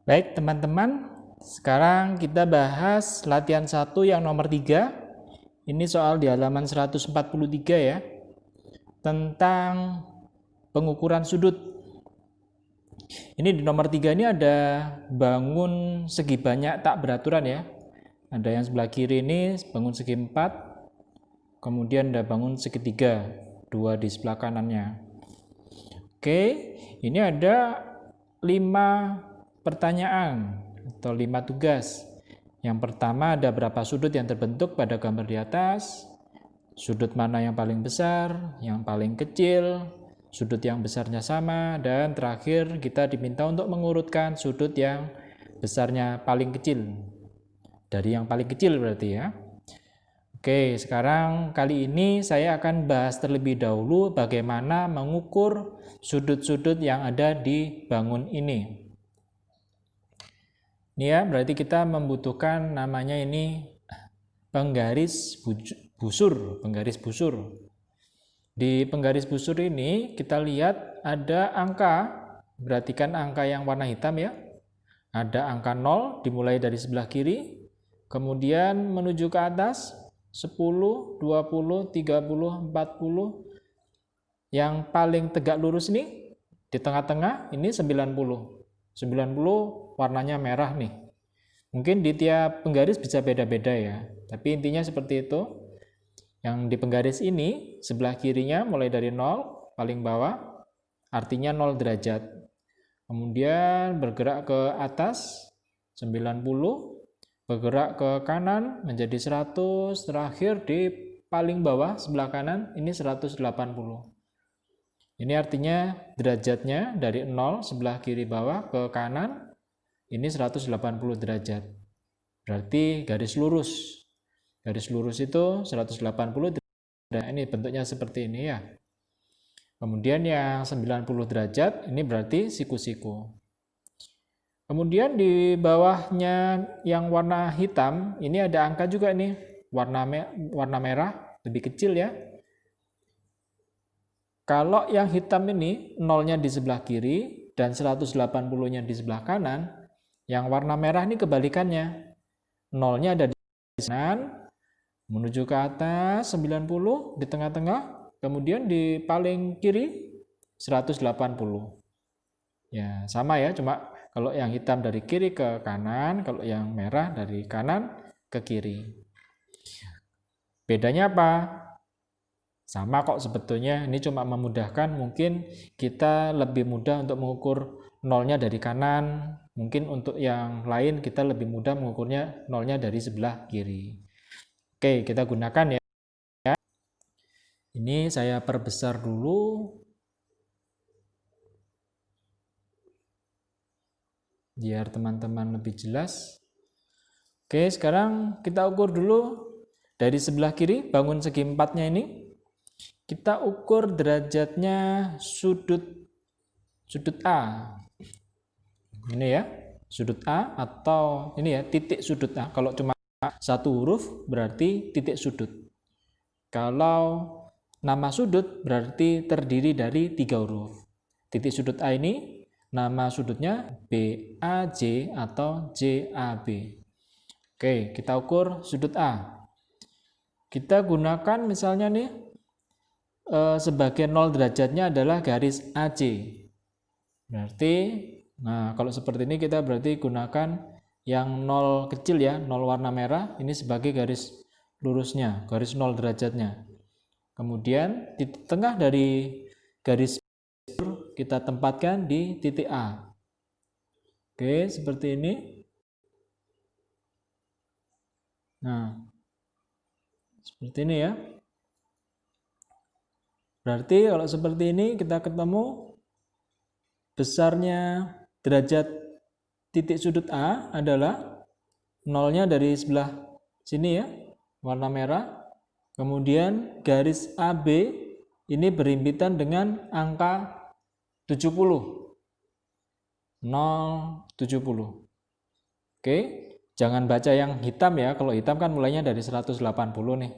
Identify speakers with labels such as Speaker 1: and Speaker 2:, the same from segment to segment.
Speaker 1: Baik teman-teman, sekarang kita bahas latihan 1 yang nomor 3. Ini soal di halaman 143 ya, tentang pengukuran sudut. Ini di nomor 3 ini ada bangun segi banyak tak beraturan ya. Ada yang sebelah kiri ini bangun segi 4, kemudian ada bangun segitiga, 2 di sebelah kanannya. Oke, ini ada 5 pertanyaan atau 5 tugas. Yang pertama, ada berapa sudut yang terbentuk pada gambar di atas, sudut mana yang paling besar, yang paling kecil, sudut yang besarnya sama, dan terakhir kita diminta untuk mengurutkan sudut yang besarnya paling kecil. Dari yang paling kecil berarti ya. Oke, sekarang kali ini saya akan bahas terlebih dahulu bagaimana mengukur sudut-sudut yang ada di bangun ini. Ini ya, berarti kita membutuhkan namanya ini penggaris busur, penggaris busur. Di penggaris busur ini kita lihat ada angka, perhatikan angka yang warna hitam ya. Ada angka 0 dimulai dari sebelah kiri, kemudian menuju ke atas 10, 20, 30, 40. Yang paling tegak lurus ini di tengah-tengah ini 90. 90 warnanya merah nih. Mungkin di tiap penggaris bisa beda-beda ya, tapi intinya seperti itu. Yang di penggaris ini sebelah kirinya mulai dari 0 paling bawah artinya 0 derajat. Kemudian bergerak ke atas 90, bergerak ke kanan menjadi 100, terakhir di paling bawah sebelah kanan ini 180. Ini artinya derajatnya dari 0 sebelah kiri bawah ke kanan ini 180 derajat. Berarti garis lurus. Garis lurus itu 180 derajat. Nah, ini bentuknya seperti ini ya. Kemudian yang 90 derajat ini berarti siku-siku. Kemudian di bawahnya yang warna hitam ini ada angka juga nih, warna merah lebih kecil ya. Kalau yang hitam ini nolnya di sebelah kiri dan 180-nya di sebelah kanan, yang warna merah ini kebalikannya. Nolnya ada di kanan, menuju ke atas 90 di tengah-tengah, kemudian di paling kiri 180. Ya, sama ya, cuma kalau yang hitam dari kiri ke kanan, kalau yang merah dari kanan ke kiri. Bedanya apa? Sama kok sebetulnya, ini cuma memudahkan, mungkin kita lebih mudah untuk mengukur nolnya dari kanan, mungkin untuk yang lain kita lebih mudah mengukurnya nolnya dari sebelah kiri. Oke, kita gunakan ya. Ini saya perbesar dulu biar teman-teman lebih jelas. Oke, sekarang kita ukur dulu dari sebelah kiri, bangun segi empatnya ini. Kita ukur derajatnya sudut A. Ini ya, sudut A atau ini ya, titik sudut A. Kalau cuma satu huruf berarti titik sudut. Kalau nama sudut berarti terdiri dari 3 huruf. Titik sudut A ini nama sudutnya BAJ atau JAB. Oke, kita ukur sudut A. Kita gunakan misalnya nih sebagai 0 derajatnya adalah garis AC. Berarti, nah kalau seperti ini kita berarti gunakan yang 0 kecil ya, 0 warna merah, ini sebagai garis lurusnya, garis 0 derajatnya. Kemudian di tengah dari garis kita tempatkan di titik A. Oke, seperti ini. Nah, seperti ini ya. Berarti kalau seperti ini kita ketemu besarnya derajat titik sudut A adalah nolnya dari sebelah sini ya, warna merah. Kemudian garis AB ini berhimpitan dengan angka 70. 0, 70. Oke, jangan baca yang hitam ya. Kalau hitam kan mulainya dari 180 nih.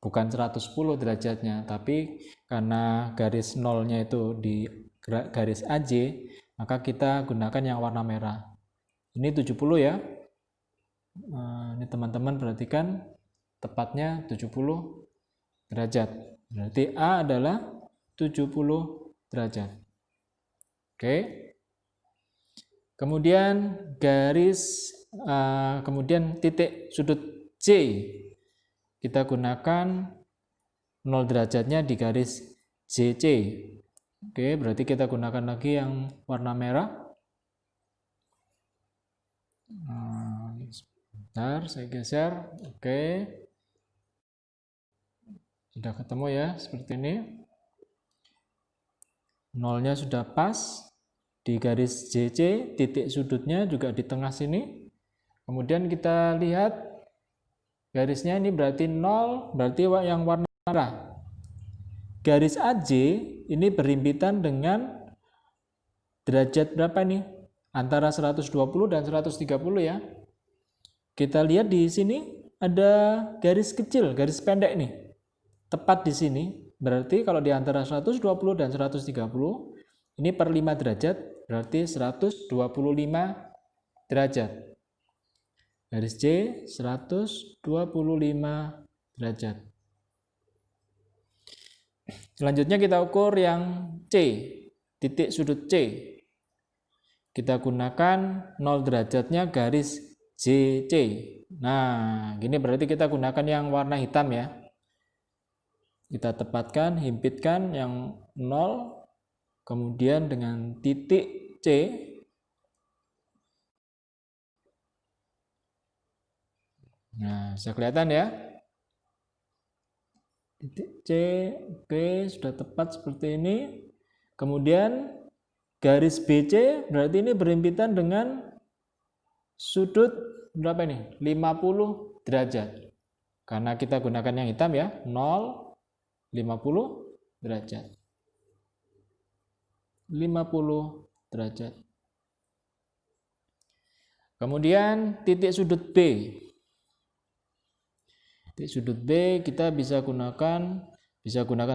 Speaker 1: Bukan 110 derajatnya, tapi karena garis nolnya itu di garis AJ, maka kita gunakan yang warna merah. Ini 70 ya. Ini teman-teman perhatikan tepatnya 70 derajat. Berarti A adalah 70 derajat. Oke. Kemudian kemudian titik sudut C. Kita gunakan 0 derajatnya di garis JC. Oke, berarti kita gunakan lagi yang warna merah. Sebentar, saya geser. Oke. Sudah ketemu ya, seperti ini. Nolnya sudah pas di garis JC, titik sudutnya juga di tengah sini. Kemudian kita lihat garisnya ini berarti 0, berarti yang warna merah. Garis AJ ini berhimpitan dengan derajat berapa nih? Antara 120 dan 130 ya. Kita lihat di sini ada garis kecil, garis pendek nih. Tepat di sini. Berarti kalau di antara 120 dan 130, ini per 5 derajat, berarti 125 derajat. Garis C 125 derajat. Selanjutnya kita ukur yang C, titik sudut C. Kita gunakan 0 derajatnya garis JC. Nah, gini berarti kita gunakan yang warna hitam ya. Kita tepatkan, himpitkan yang 0, kemudian dengan titik C. Nah, bisa kelihatan ya. Titik C, oke, sudah tepat seperti ini. Kemudian garis BC berarti ini berhimpitan dengan sudut berapa ini? 50 derajat. Karena kita gunakan yang hitam ya, 0, 50 derajat. 50 derajat. Kemudian titik sudut B. Titik sudut B kita bisa gunakan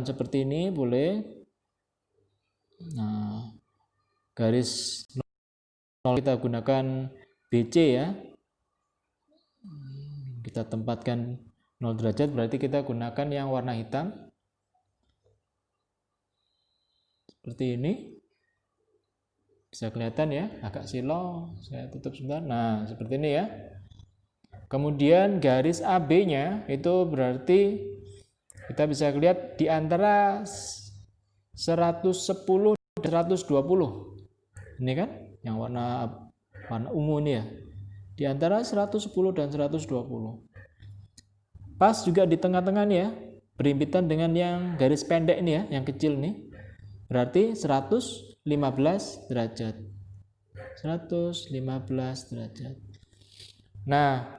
Speaker 1: seperti ini, boleh. Nah, garis 0 kita gunakan BC ya. Kita tempatkan 0 derajat, berarti kita gunakan yang warna hitam. Seperti ini. Bisa kelihatan ya, agak silau. Saya tutup sebentar. Nah, seperti ini ya. Kemudian garis AB-nya itu berarti kita bisa lihat di antara 110 dan 120. Ini kan yang warna ungu ini ya. Di antara 110 dan 120. Pas juga di tengah-tengah nih ya, berhimpitan dengan yang garis pendek ini ya, yang kecil nih. Berarti 115 derajat. 115 derajat. Nah,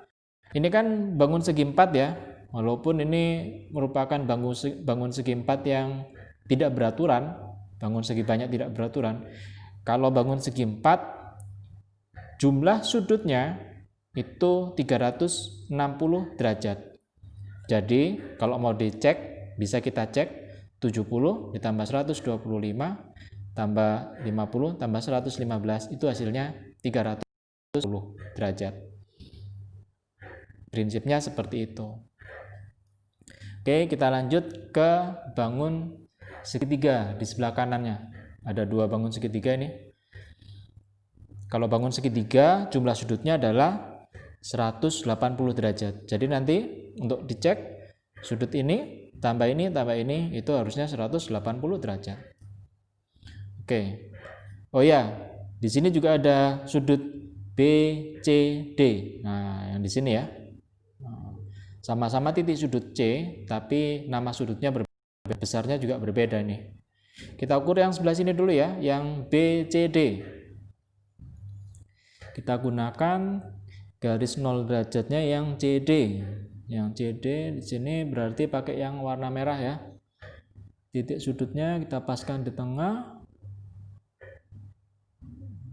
Speaker 1: ini kan bangun segi 4 ya. Walaupun ini merupakan bangun segi 4 yang tidak beraturan, bangun segi banyak tidak beraturan. Kalau bangun segi 4, jumlah sudutnya itu 360 derajat. Jadi, kalau mau dicek, bisa kita cek 70 ditambah 125 tambah 50 tambah 115 itu hasilnya 310 derajat. Prinsipnya seperti itu. Oke, kita lanjut ke bangun segitiga di sebelah kanannya. Ada 2 bangun segitiga ini. Kalau bangun segitiga jumlah sudutnya adalah 180 derajat. Jadi nanti untuk dicek sudut ini tambah ini itu harusnya 180 derajat. Oke. Oh ya, di sini juga ada sudut BCD. Nah, yang di sini ya. Sama-sama titik sudut C, tapi nama sudutnya berbeda, besarnya juga berbeda nih. Kita ukur yang sebelah sini dulu ya, yang BCD. Kita gunakan garis 0 derajatnya yang CD. Yang CD di sini berarti pakai yang warna merah ya. Titik sudutnya kita paskan di tengah.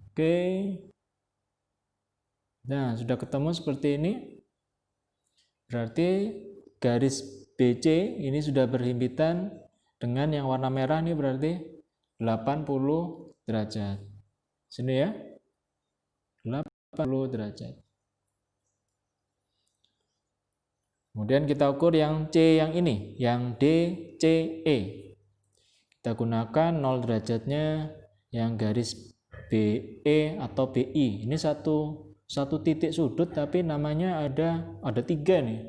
Speaker 1: Oke. Nah, sudah ketemu seperti ini. Berarti garis BC ini sudah berhimpitan dengan yang warna merah nih, berarti 80 derajat. Sini ya. derajat. Kemudian kita ukur yang C yang ini, yang DCE. Kita gunakan 0 derajatnya yang garis BE atau BI. Ini satu titik sudut tapi namanya ada 3 nih.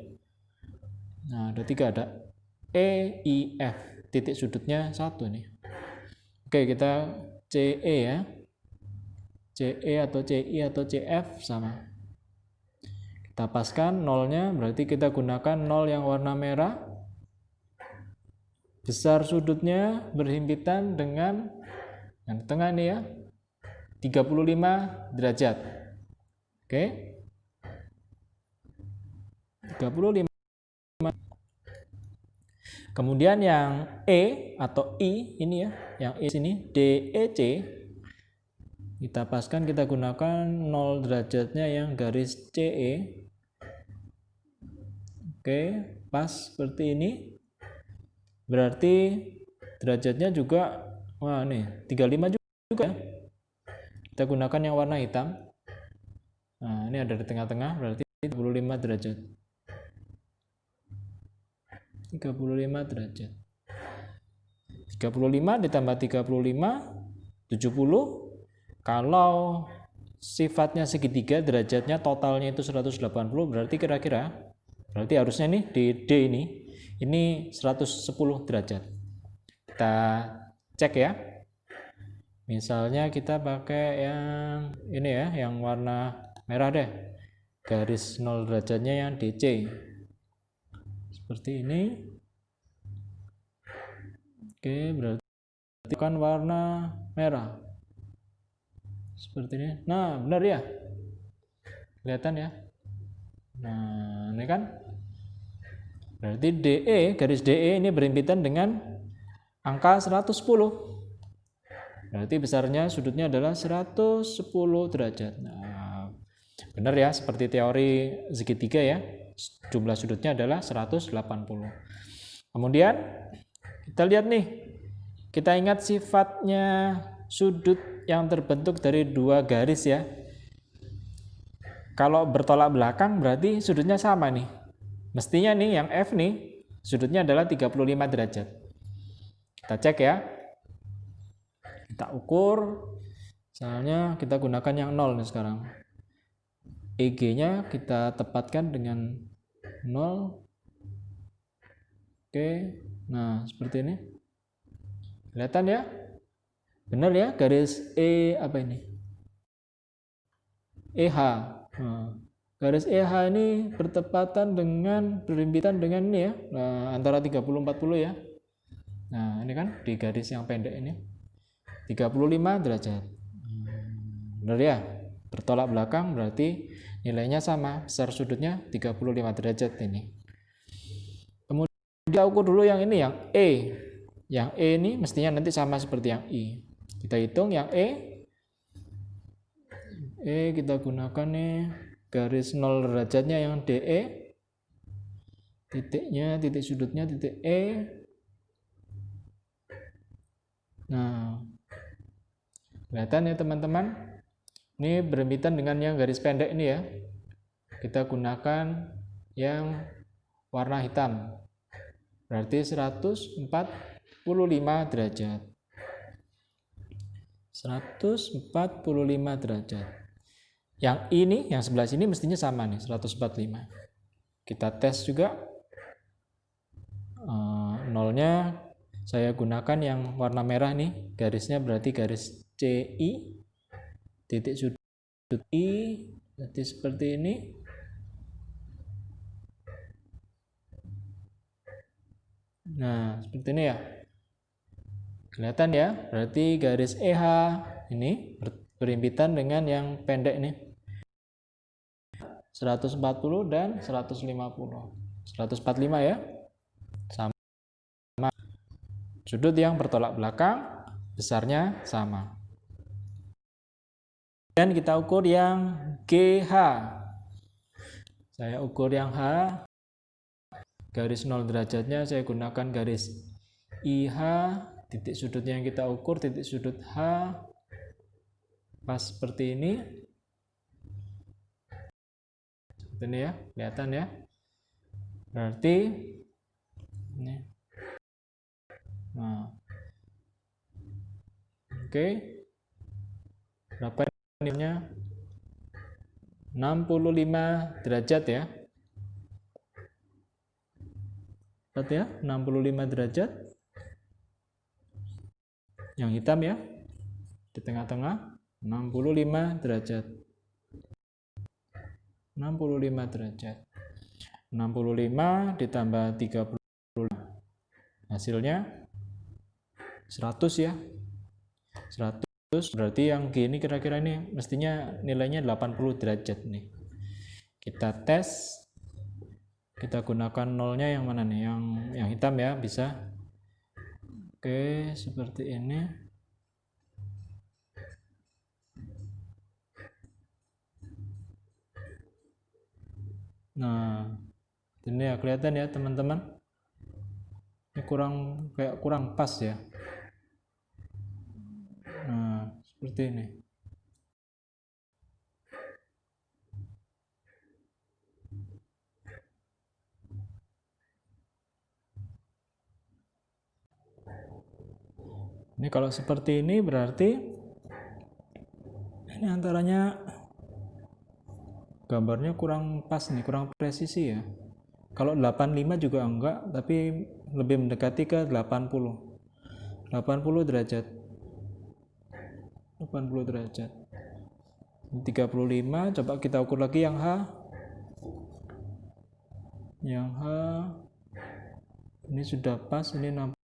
Speaker 1: Nah, ada 3, ada EIF. Titik sudutnya 1 nih. Oke, kita CE ya. CE atau CI atau CF sama. Kita paskan nolnya, berarti kita gunakan 0 yang warna merah. Besar sudutnya berhimpitan dengan yang di tengah ini ya, 35 derajat. Oke. 35. Kemudian yang E atau I ini ya, yang E sini DEC. Kita paskan, kita gunakan 0 derajatnya yang garis CE. Oke, pas seperti ini. Berarti derajatnya juga, wah nih 35 juga ya. Kita gunakan yang warna hitam. Nah, ini ada di tengah-tengah, berarti 35 derajat. 35 derajat. 35 ditambah 35, 70. Kalau sifatnya segitiga, derajatnya totalnya itu 180, berarti berarti harusnya nih di D ini 110 derajat. Kita cek ya. Misalnya kita pakai yang ini ya, yang warna merah deh. Garis 0 derajatnya yang DC. Seperti ini. Oke, berarti kan warna merah. Seperti ini. Nah, benar ya. Kelihatan ya. Nah, ini kan. Berarti DE, garis DE ini berhimpitan dengan angka 110. Berarti besarnya sudutnya adalah 110 derajat. Nah, benar ya, seperti teori segitiga ya. Jumlah sudutnya adalah 180. Kemudian kita lihat nih. Kita ingat sifatnya sudut yang terbentuk dari 2 garis ya. Kalau bertolak belakang berarti sudutnya sama nih. Mestinya nih yang F nih sudutnya adalah 35 derajat. Kita cek ya. Kita ukur. Misalnya kita gunakan yang 0 nih sekarang. EG-nya kita tepatkan dengan 0. Oke. Nah, seperti ini. Kelihatan ya? Benar ya, garis E apa ini? EH. Nah, garis EH ini berhimpitan dengan ini ya. Nah, antara 30-40 ya. Nah, ini kan di garis yang pendek ini. 35 derajat. Benar ya? Bertolak belakang berarti nilainya sama. Besar sudutnya 35 derajat ini. Kemudian kita ukur dulu yang ini, yang E. Yang E ini mestinya nanti sama seperti yang I. Kita hitung yang E kita gunakan nih garis 0 derajatnya yang DE, titik sudutnya titik E. Nah, kelihatan ya teman-teman, ini berhimpitan dengan yang garis pendek ini ya. Kita gunakan yang warna hitam, berarti 145 derajat. 145 derajat. Yang ini, yang sebelah sini mestinya sama nih, 145. Kita tes juga. Nolnya saya gunakan yang warna merah nih, garisnya berarti garis CI, titik sudut I, berarti seperti ini. Nah, seperti ini ya. Kelihatan ya, berarti garis EH ini berhimpitan dengan yang pendek nih. 140 dan 150. 145 ya. Sama. Sudut yang bertolak belakang besarnya sama. Dan kita ukur yang GH. Saya ukur yang H. Garis 0 derajatnya saya gunakan garis IH. Titik sudutnya yang kita ukur titik sudut H. Pas seperti ini. seperti ini ya, kelihatan ya. Berarti ini. Nah. Oke. Berapa nilainya? 65 derajat ya. Lihat ya, 65 derajat. Yang hitam ya. Di tengah-tengah 65 derajat. 65 derajat. 65 ditambah 30. Hasilnya 100 ya. 100 berarti yang G ini kira-kira ini mestinya nilainya 80 derajat nih. Kita tes. Kita gunakan nolnya yang mana nih? Yang hitam ya, bisa. Oke, seperti ini. Nah, ini ya kelihatan ya teman-teman. Ini kurang pas ya. Nah, seperti ini. Ini kalau seperti ini berarti ini antaranya gambarnya kurang pas nih, kurang presisi ya. Kalau 85 juga enggak, tapi lebih mendekati ke 80. 80 derajat. 80 derajat. 35, coba kita ukur lagi yang H. Yang H ini sudah pas, ini 60.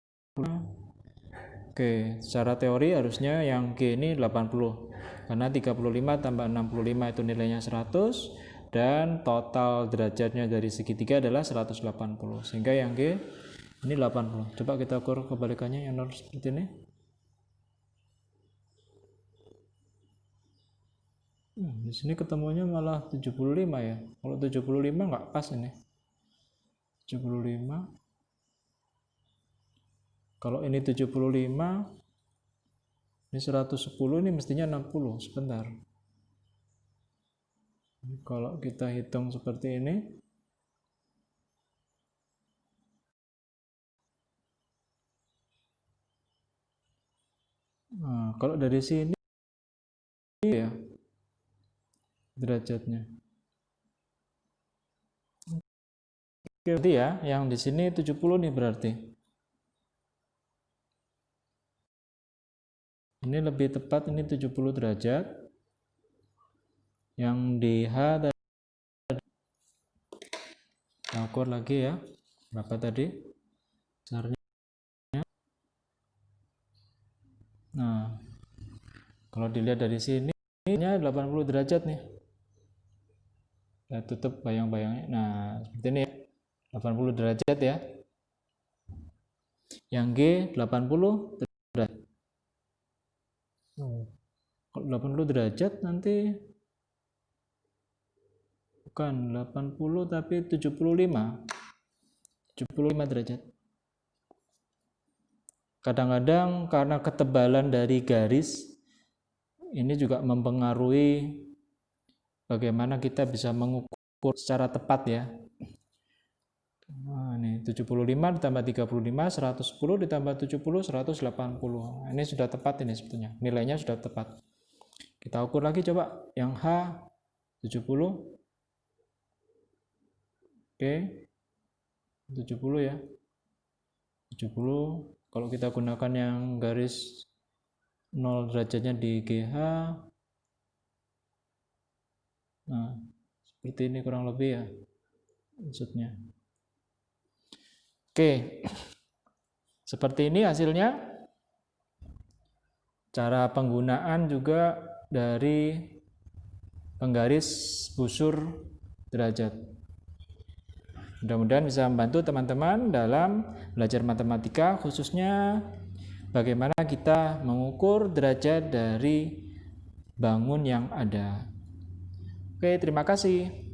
Speaker 1: Oke, secara teori harusnya yang G ini 80. Karena 35 tambah 65 itu nilainya 100 dan total derajatnya dari segitiga adalah 180. Sehingga yang G ini 80. Coba kita ukur kebalikannya yang 0 seperti ini. Di sini ketemunya malah 75 ya. Kalau 75 nggak pas ini. 75. Kalau ini 75, ini 110, ini mestinya 60. Sebentar. Kalau kita hitung seperti ini, nah, kalau dari sini ya derajatnya. Berarti ya, yang di sini 70 nih berarti. Ini lebih tepat, ini 70 derajat. Yang di H tadi, kita ukur lagi ya. Berapa tadi? Besarnya. Nah, kalau dilihat dari sini, ini 80 derajat nih. Kita tutup bayang-bayangnya. Nah, seperti ini ya. 80 derajat ya. Yang G 80 derajat. Kalau 80 derajat nanti bukan 80 tapi 75 derajat. Kadang-kadang karena ketebalan dari garis ini juga mempengaruhi bagaimana kita bisa mengukur secara tepat ya. Nah, ini 75 ditambah 35, 110 ditambah 70, 180. Ini sudah tepat ini sebetulnya. Nilainya sudah tepat. Kita ukur lagi coba yang H 70. Oke. 70 ya. 70. Kalau kita gunakan yang garis 0 derajatnya di GH. Nah, seperti ini kurang lebih ya. Maksudnya. Oke, seperti ini hasilnya. Cara penggunaan juga dari penggaris busur derajat. Mudah-mudahan bisa membantu teman-teman dalam belajar matematika, khususnya bagaimana kita mengukur derajat dari bangun yang ada. Oke, terima kasih.